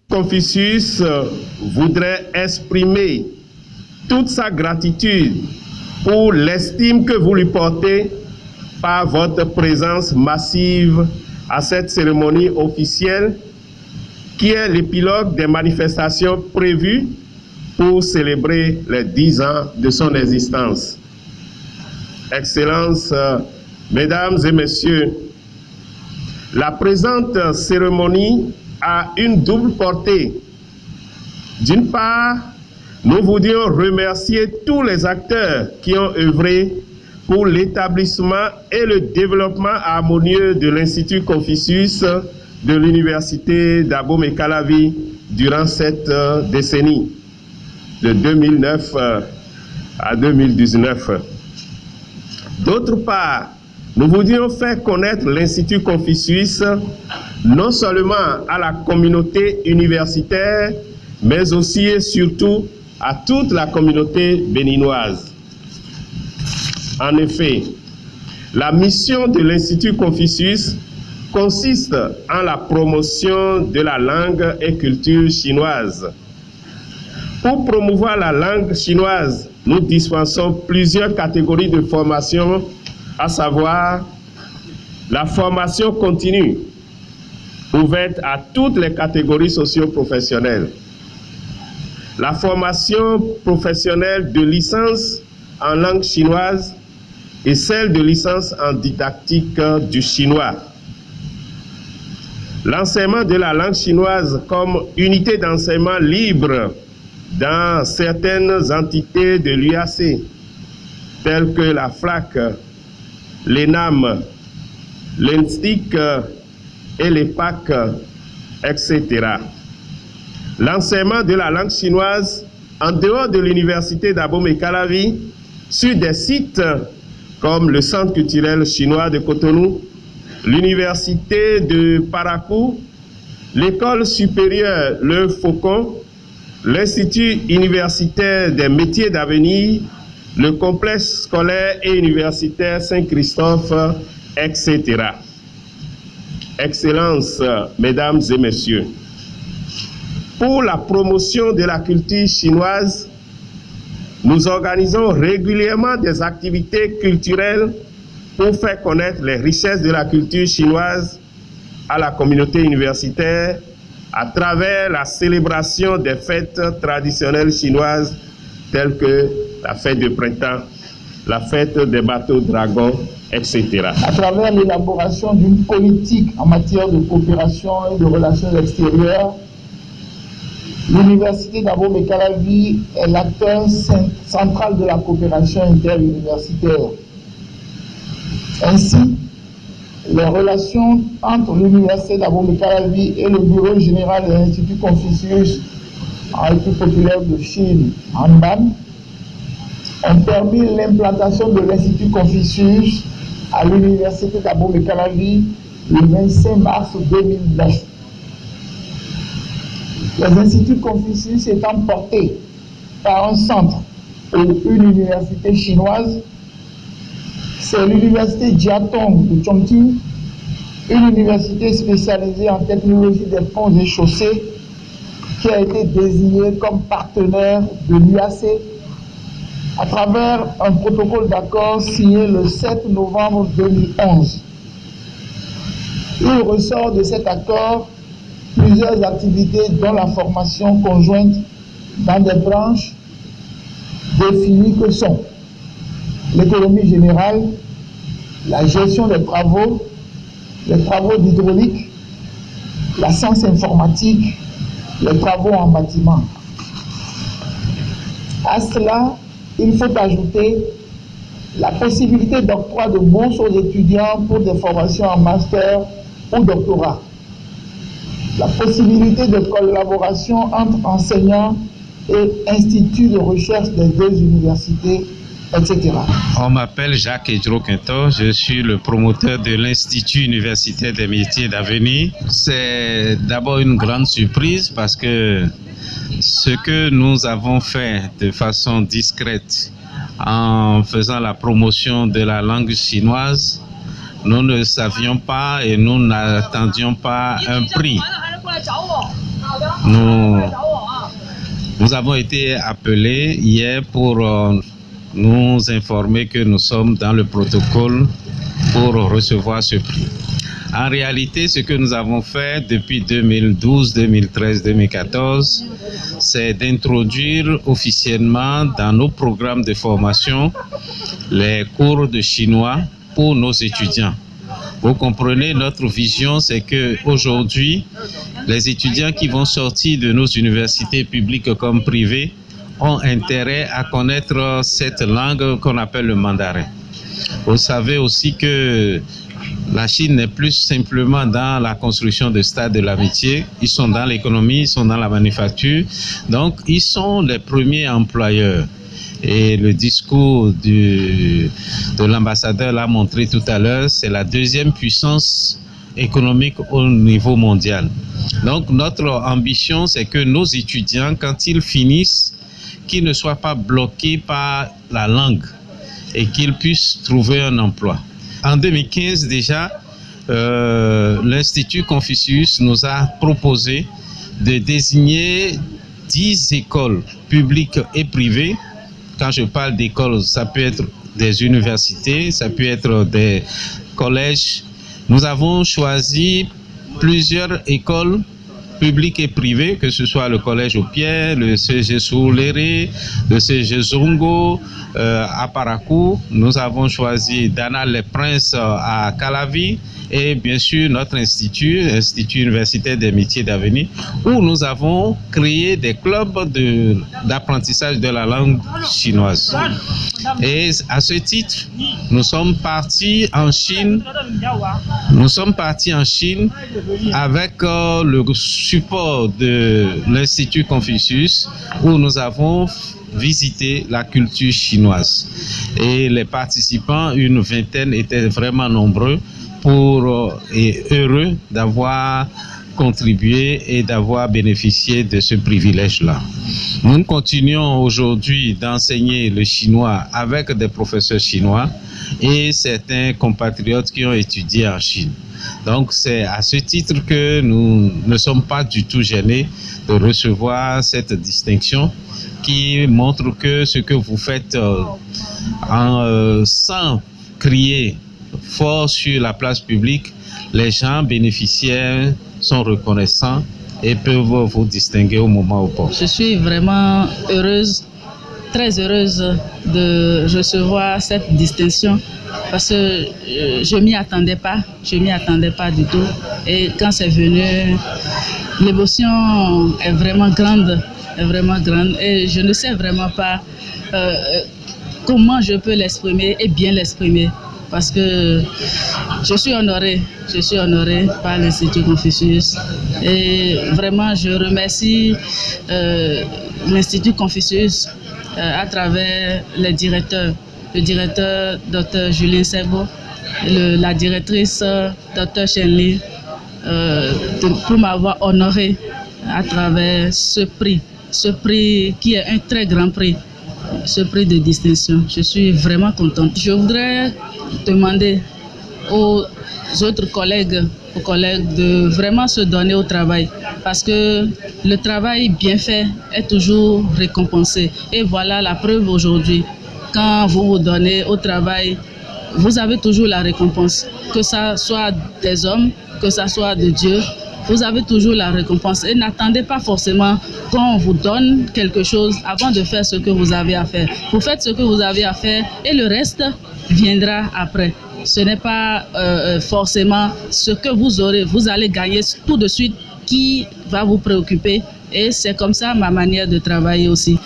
Confucius voudrait exprimer toute sa gratitude pour l'estime que vous lui portez par votre présence massive à cette cérémonie officielle qui est l'épilogue des manifestations prévues pour célébrer les 10 ans de son existence. Excellences, Mesdames et Messieurs, la présente cérémonie a une double portée. D'une part, nous voudrions remercier tous les acteurs qui ont œuvré pour l'établissement et le développement harmonieux de l'Institut Confucius de l'Université d'Abomey-Calavi durant cette décennie, de 2009 à 2019. D'autre part, nous voudrions faire connaître l'Institut Confucius non seulement à la communauté universitaire, mais aussi et surtout à toute la communauté béninoise. En effet, la mission de l'Institut Confucius consiste en la promotion de la langue et culture chinoise. Pour promouvoir la langue chinoise, nous dispensons plusieurs catégories de formation, à savoir la formation continue, ouverte à toutes les catégories socio-professionnelles, la formation professionnelle de licence en langue chinoise et celle de licence en didactique du chinois, l'enseignement de la langue chinoise comme unité d'enseignement libre dans certaines entités de l'UAC, telles que la FLAC, l'ENAM, l'ENSTIC et l'EPAC, etc. L'enseignement de la langue chinoise en dehors de l'université d'Abomey-Calavi sur des sites comme le Centre culturel chinois de Cotonou, l'université de Parakou, l'école supérieure Le Faucon, l'Institut universitaire des métiers d'avenir, le complexe scolaire et universitaire Saint-Christophe, etc. Excellences, Mesdames et Messieurs, pour la promotion de la culture chinoise, nous organisons régulièrement des activités culturelles pour faire connaître les richesses de la culture chinoise à la communauté universitaire à travers la célébration des fêtes traditionnelles chinoises telles que la fête de printemps, la fête des bateaux dragons, etc. À travers l'élaboration d'une politique en matière de coopération et de relations extérieures, l'Université d'Abomey-Calavi est l'acteur central de la coopération interuniversitaire. Ainsi, les relations entre l'Université d'Abomey-Calavi et le Bureau général de l'Institut Confucius en République populaire de Chine, Hanban, ont permis l'implantation de l'Institut Confucius à l'Université d'Abomey-Calavi le 25 mars 2009. Les instituts Confucius étant portés par un centre ou une université chinoise, c'est l'université Jiatong de Chongqing, une université spécialisée en technologie des ponts et chaussées, qui a été désignée comme partenaire de l'UAC à travers un protocole d'accord signé le 7 novembre 2011. Il ressort de cet accord plusieurs activités dont la formation conjointe dans des branches définies que sont l'économie générale, la gestion des travaux, les travaux d'hydraulique, la science informatique, les travaux en bâtiment. À cela, il faut ajouter la possibilité d'octroi de bourses aux étudiants pour des formations en master ou doctorat, la possibilité de collaboration entre enseignants et instituts de recherche des deux universités, etc. On m'appelle Jacques Edro-Quinto, je suis le promoteur de l'Institut universitaire des métiers d'avenir. C'est d'abord une grande surprise parce que ce que nous avons fait de façon discrète en faisant la promotion de la langue chinoise, nous ne savions pas et nous n'attendions pas un prix. nous avons été appelés hier pour nous informer que nous sommes dans le protocole pour recevoir ce prix. En réalité, ce que nous avons fait depuis 2012, 2013, 2014, c'est d'introduire officiellement dans nos programmes de formation les cours de chinois pour nos étudiants. Vous comprenez, notre vision, c'est qu'aujourd'hui, les étudiants qui vont sortir de nos universités publiques comme privées ont intérêt à connaître cette langue qu'on appelle le mandarin. Vous savez aussi que la Chine n'est plus simplement dans la construction de stades de l'amitié, ils sont dans l'économie, ils sont dans la manufacture, donc ils sont les premiers employeurs. Et le discours de l'ambassadeur l'a montré tout à l'heure, c'est la deuxième puissance économique au niveau mondial. Donc notre ambition, c'est que nos étudiants, quand ils finissent, qu'ils ne soient pas bloqués par la langue et qu'ils puissent trouver un emploi. En 2015 déjà, l'Institut Confucius nous a proposé de désigner 10 écoles publiques et privées. Quand je parle d'écoles, ça peut être des universités, ça peut être des collèges. Nous avons choisi plusieurs écoles publiques et privées, que ce soit le Collège aux Pierres, le CG Souléré, le CG Zongo, à Parakou. Nous avons choisi Danal les Princes à Calavi et bien sûr notre institut universitaire des métiers d'avenir, où nous avons créé des clubs d'apprentissage de la langue chinoise. Et à ce titre, nous sommes partis en Chine. Nous sommes partis en Chine avec le support de l'Institut Confucius, où nous avons visité la culture chinoise. Et les participants, une vingtaine, étaient vraiment nombreux et heureux d'avoir contribué et d'avoir bénéficié de ce privilège-là. Nous continuons aujourd'hui d'enseigner le chinois avec des professeurs chinois et certains compatriotes qui ont étudié en Chine. Donc c'est à ce titre que nous ne sommes pas du tout gênés de recevoir cette distinction qui montre que ce que vous faites sans crier fort sur la place publique, les gens bénéficiaires sont reconnaissants et peuvent vous distinguer au moment opportun. Je suis vraiment heureuse, très heureuse de recevoir cette distinction parce que je m'y attendais pas du tout. Et quand c'est venu, l'émotion est vraiment grande et je ne sais vraiment pas comment je peux l'exprimer et bien l'exprimer. Parce que je suis honorée par l'Institut Confucius et vraiment je remercie l'Institut Confucius à travers les directeurs, le directeur Dr Julien Sebo, la directrice Dr Shenli pour m'avoir honorée à travers ce prix qui est un très grand prix. Ce prix de distinction. Je suis vraiment contente. Je voudrais demander aux autres collègues de vraiment se donner au travail parce que le travail bien fait est toujours récompensé. Et voilà la preuve aujourd'hui. Quand vous vous donnez au travail, vous avez toujours la récompense. Que ça soit des hommes, que ça soit de Dieu, vous avez toujours la récompense. Et n'attendez pas forcément qu'on vous donne quelque chose avant de faire ce que vous avez à faire. Vous faites ce que vous avez à faire et le reste viendra après. Ce n'est pas forcément ce que vous allez gagner tout de suite qui va vous préoccuper. Et c'est comme ça ma manière de travailler aussi.